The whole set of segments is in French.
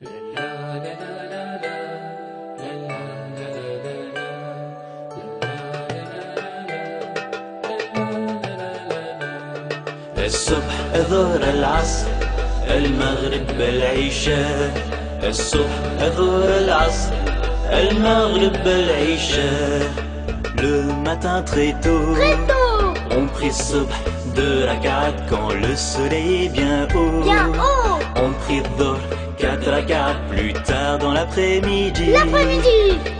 الصبح الظهر العصر المغرب العشاء الصبح الظهر العصر المغرب العشاء. Le matin très tôt, on prie subh 2 rakat quand le soleil est bien haut. On prie dhuhr 4 rakat plus tard dans l'après-midi.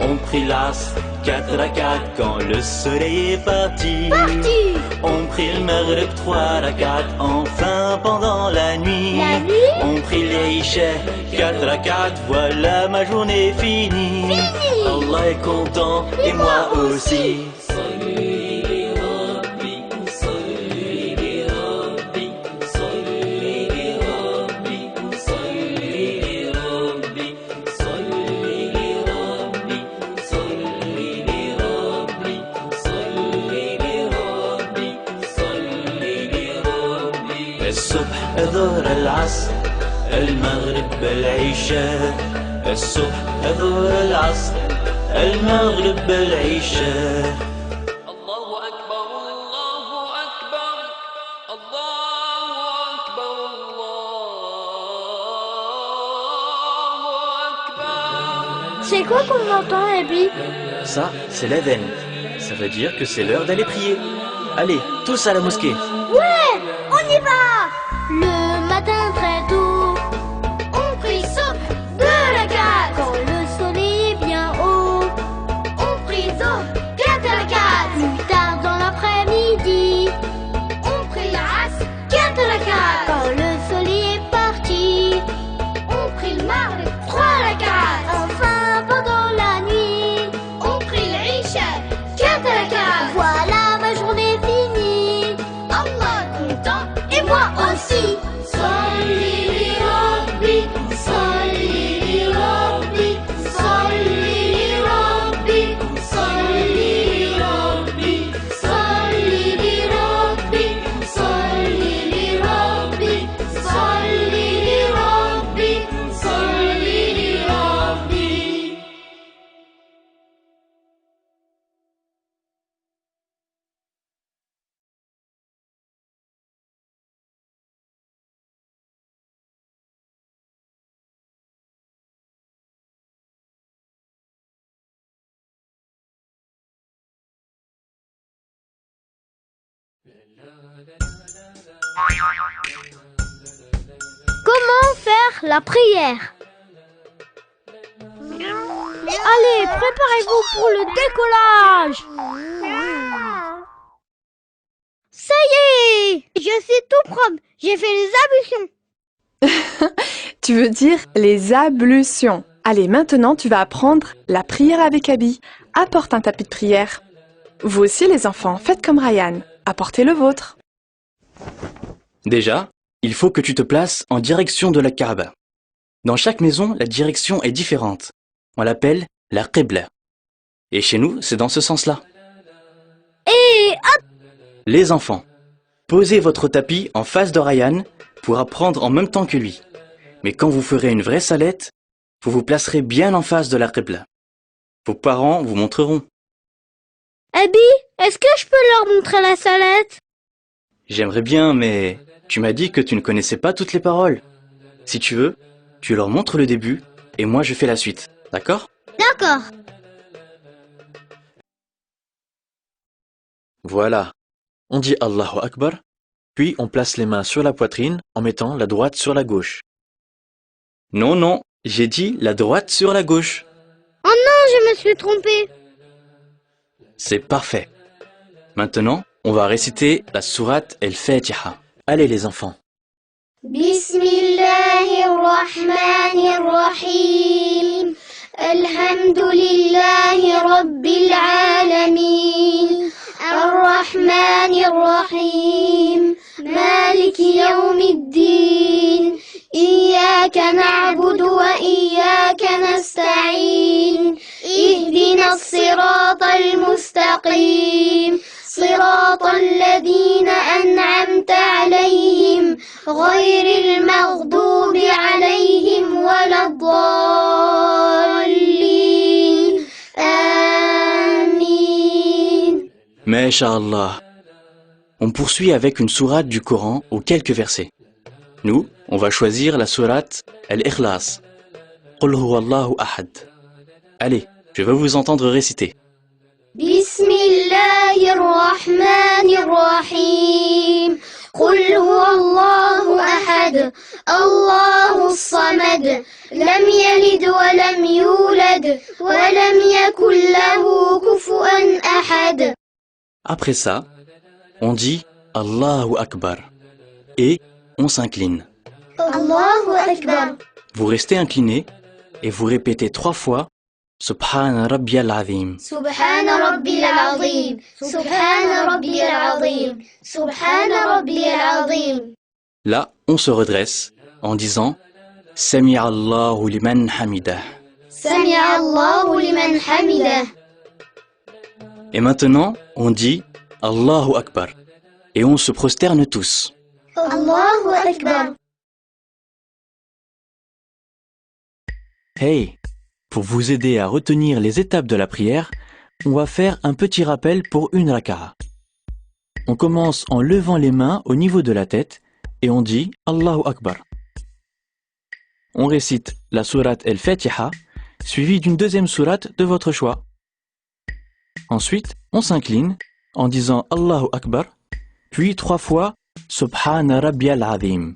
On prie l'asr 4 rakat quand le soleil est parti. On prie le maghrib 3 rakat enfin pendant la nuit. On prie l'isha 4 rakat, voilà ma journée finie. Allah est content et moi aussi. الصبح الظهر العصر المغرب العشاء الصبح الظهر العصر المغرب العشاء. الله أكبر الله أكبر الله أكبر الله أكبر. C'est quoi qu'on entend, Abby? Ça, c'est l'adhan. Ça veut dire que c'est l'heure d'aller prier. Allez, tous à la mosquée. Ouais, on y va. Le matin très tôt, on prie subh 2 rakat quand le soleil est bien haut. On prie dhuhr 4 rakat plus tard dans l'après-midi. On prie l'asr 4 rakat quand le soleil est parti. On prie le maghrib 3 rakat enfin pendant la nuit. On prie l'isha 4 rakat, voilà ma journée finie. Allah est content et moi aussi. Comment faire la prière? Allez, préparez-vous pour le décollage. Ça y est, je suis tout propre. J'ai fait les ablutions. Tu veux dire les ablutions. Allez, maintenant tu vas apprendre la prière avec Abby. Apporte un tapis de prière. Vous aussi les enfants, faites comme Ryan. Apportez le vôtre. Déjà, il faut que tu te places en direction de la Kaaba. Dans chaque maison, la direction est différente. On l'appelle la Qibla. Et chez nous, c'est dans ce sens-là. Et hop! Les enfants, posez votre tapis en face de Ryan pour apprendre en même temps que lui. Mais quand vous ferez une vraie salette, vous vous placerez bien en face de la Qibla. Vos parents vous montreront. Abby, est-ce que je peux leur montrer la salette? J'aimerais bien, mais tu m'as dit que tu ne connaissais pas toutes les paroles. Si tu veux, tu leur montres le début et moi je fais la suite. D'accord? D'accord. Voilà. On dit Allahu Akbar, puis on place les mains sur la poitrine en mettant la droite sur la gauche. Non, non, j'ai dit la droite sur la gauche. Oh non, je me suis trompée. C'est parfait. Maintenant, on va réciter la sourate El-Fatiha. Allez les enfants. Bismillahirrahmanirrahim. Alhamdulillahi Rabbil Alamin. Ar-Rahmanir-Rahim. Maliki Yawmiddin. Iyyaka na'budu wa iyyaka nasta'in. Ihdina as-sirata al-mustaqim. صراط الذين أنعمت عليهم غير المغضوب عليهم ولا الضالين آمين. Masha'Allah. On poursuit avec une sourate du Coran ou quelques versets. Nous, on va choisir la sourate Al-Ikhlas. Qul huwallahu ahad. Allez, je veux vous entendre réciter. بسم الله الرحمن الرحيم قل هو الله أحد الله الصمد لم يلد ولم يولد ولم يكن له كفوا أحد. Après ça, on dit Allahu Akbar et on s'incline. الله أكبر. Vous restez incliné et vous répétez 3 fois Subhana Rabbiyal Azim. سبحان ربي العظيم سبحان ربي العظيم سبحان ربي العظيم. Là, on se redresse en disant Sami'a Allahu liman hamidah. سمع الله لمن حمده. Et maintenant, on dit Allahu Akbar et on se prosterne tous. الله أكبر. Hey, pour vous aider à retenir les étapes de la prière, on va faire un petit rappel pour une raka'a. On commence en levant les mains au niveau de la tête et on dit Allahu Akbar. On récite la sourate Al-Fatiha, suivie d'une deuxième sourate de votre choix. Ensuite, on s'incline en disant Allahu Akbar, puis 3 fois Subhana Rabbiyal Azim.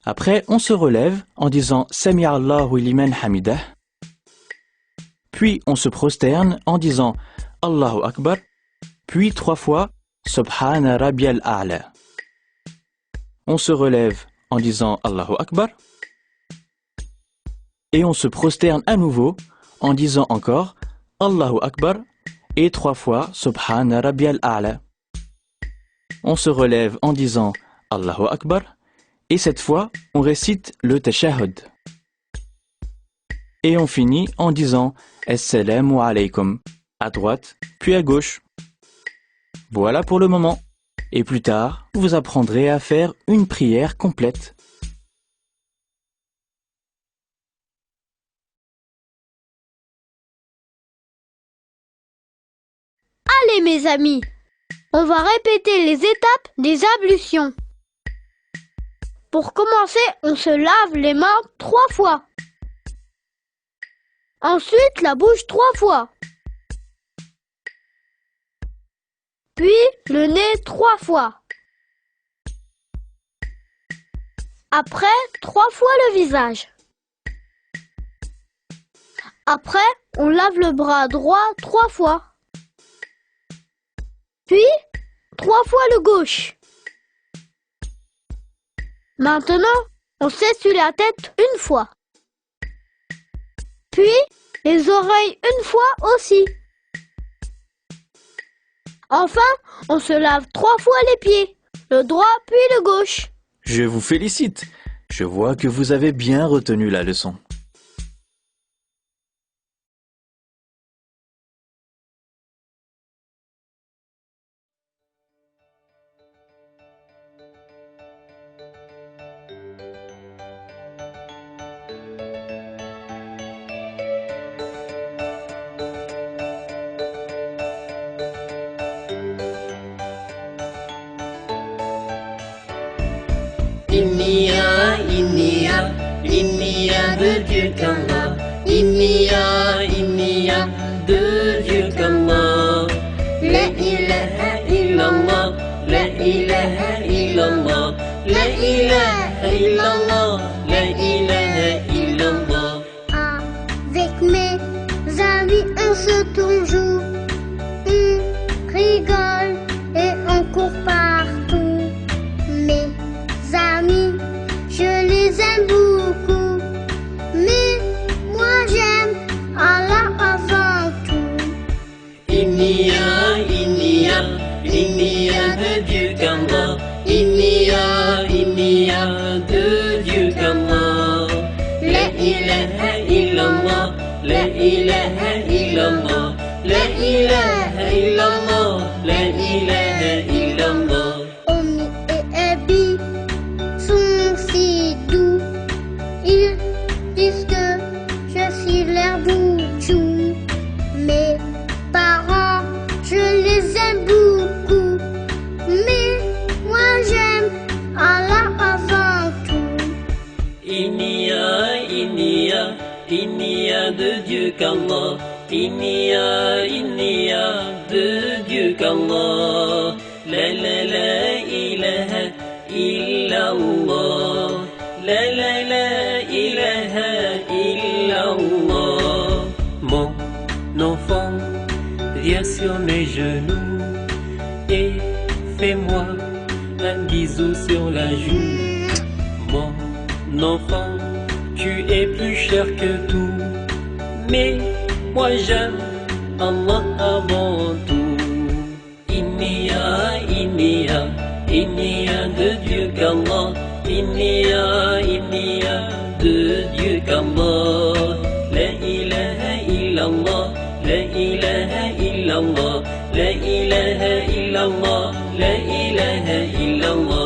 Après, on se relève en disant Sami'a Allahu liman hamidah. Puis on se prosterne en disant Allahu Akbar, puis 3 fois Subhana Rabbiyal A'la. On se relève en disant Allahu Akbar. Et on se prosterne à nouveau en disant encore Allahu Akbar et 3 fois Subhana Rabbiyal A'la. On se relève en disant Allahu Akbar. Et cette fois, on récite le tashahhud. Et on finit en disant Assalamu alaykum à droite, puis à gauche. Voilà pour le moment. Et plus tard, vous apprendrez à faire une prière complète. Allez mes amis, on va répéter les étapes des ablutions. Pour commencer, on se lave les mains 3 fois. Ensuite, la bouche 3 fois. Puis, le nez 3 fois. Après, 3 fois le visage. Après, on lave le bras droit 3 fois. Puis, 3 fois le gauche. Maintenant, on s'essuie la tête 1 fois. Puis, les oreilles 1 fois aussi. Enfin, on se lave 3 fois les pieds, le droit puis le gauche. Je vous félicite. Je vois que vous avez bien retenu la leçon. Inniya de Dieu qu'Allah. Inniya de Dieu qu'Allah. La ilaha illallah, la ilaha illallah, la ilaha illallah, la ilaha illallah. Avec mes amis, on se joue, on rigole et on court partout. Mes amis, je les aime beaucoup, mais moi j'aime Allah avant tout. Inniya de Dieu qu'Allah. Inniya de Dieu qu'Allah. La ilaha illallah, la ilaha illallah, la ilaha illallah, la ilaha illallah. Ommi et Abi il n'y a de Dieu qu'Allah. Il n'y a de Dieu qu'Allah. La la la ilaha illallah. La la la ilaha illallah. Mon enfant, viens sur mes genoux et fais-moi un bisou sur la joue. Mon enfant, tu es plus cher que tout, mais moi j'aime Allah avant tout. Il n'y a de Dieu qu'Allah. Il n'y a de Dieu qu'Allah. La ilaha illallah. La ilaha illallah. La ilaha illallah. La ilaha illallah.